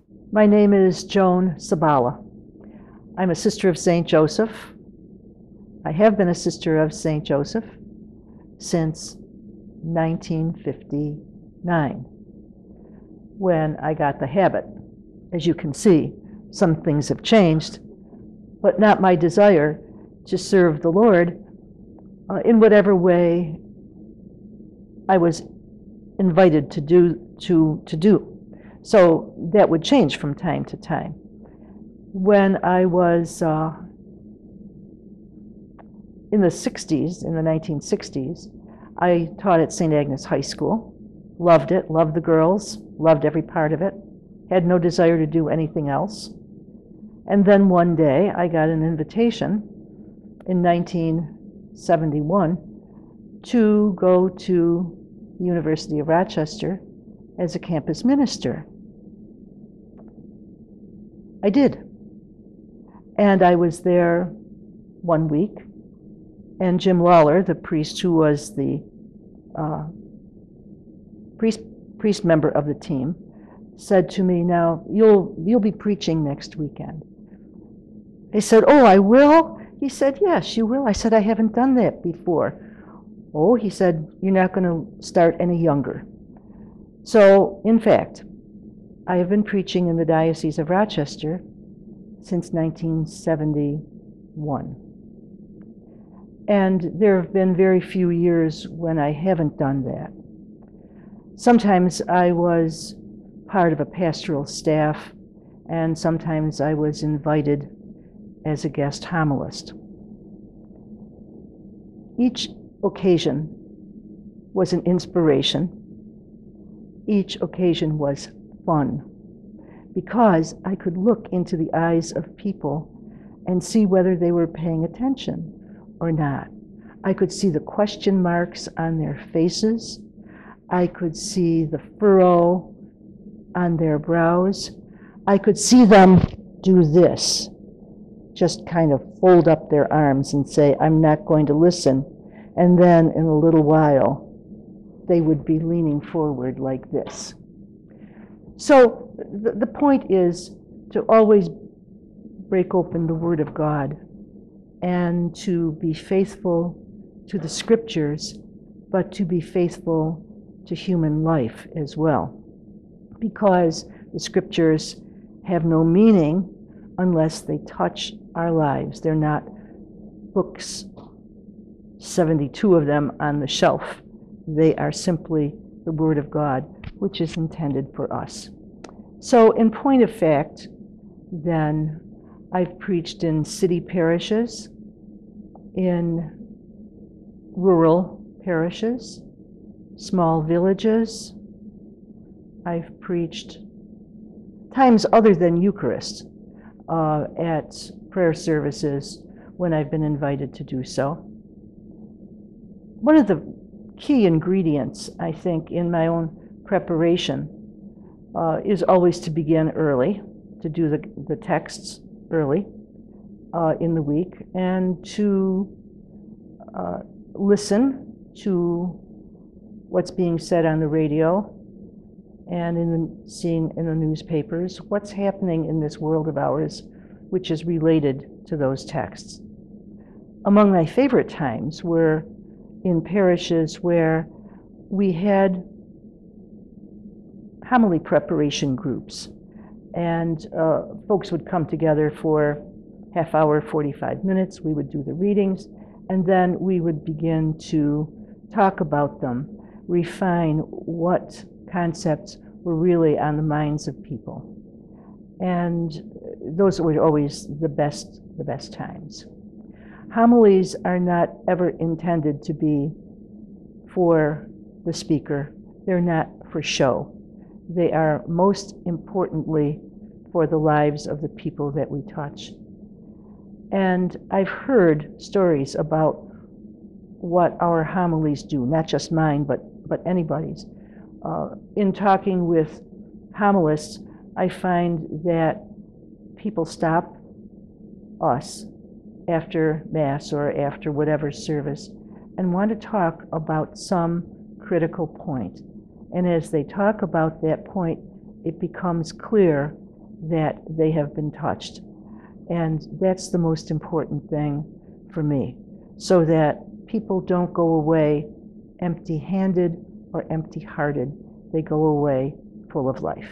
My name is Joan Sobala. I'm a sister of St. Joseph. I have been a sister of St. Joseph since 1959, when I got the habit. As you can see, some things have changed, but not my desire to serve the Lord in whatever way I was invited to do. So that would change from time to time. When I was in the 60s, in the 1960s, I taught at St. Agnes High School. Loved it, loved the girls, loved every part of it. Had no desire to do anything else. And then one day I got an invitation in 1971 to go to the University of Rochester as a campus minister. I did. And I was there 1 week, and Jim Lawler, the priest who was the priest member of the team, said to me, "Now, you'll be preaching next weekend." I said, "Oh, I will?" He said, "Yes, you will." I said, "I haven't done that before." "Oh," he said, "you're not going to start any younger." So, in fact, I have been preaching in the Diocese of Rochester since 1971. And there have been very few years when I haven't done that. Sometimes I was part of a pastoral staff, and sometimes I was invited as a guest homilist. Each occasion was an inspiration. Each occasion was fun, because I could look into the eyes of people and see whether they were paying attention or not. I could see the question marks on their faces. I could see the furrow on their brows. I could see them do this, just kind of fold up their arms and say, "I'm not going to listen." And then in a little while, they would be leaning forward like this. So the point is to always break open the Word of God and to be faithful to the Scriptures, but to be faithful to human life as well. Because the Scriptures have no meaning unless they touch our lives. They're not books, 72 of them on the shelf. They are simply the Word of God, which is intended for us. So in point of fact, then, I've preached in city parishes, in rural parishes, small villages. I've preached times other than Eucharist at prayer services when I've been invited to do so. One of the key ingredients, I think, in my own preparation is always to begin early, to do the texts early in the week, and to listen to what's being said on the radio and seeing in the newspapers what's happening in this world of ours, which is related to those texts. Among my favorite times were in parishes where we had homily preparation groups, and folks would come together for half hour, 45 minutes. We would do the readings, and then we would begin to talk about them, refine what concepts were really on the minds of people. And those were always the best times. Homilies are not ever intended to be for the speaker. They're not for show. They are most importantly for the lives of the people that we touch. And I've heard stories about what our homilies do, not just mine, but anybody's. In talking with homilists, I find that people stop us after Mass or after whatever service and want to talk about some critical point. And as they talk about that point, it becomes clear that they have been touched. And that's the most important thing for me, so that people don't go away empty-handed or empty-hearted. They go away full of life.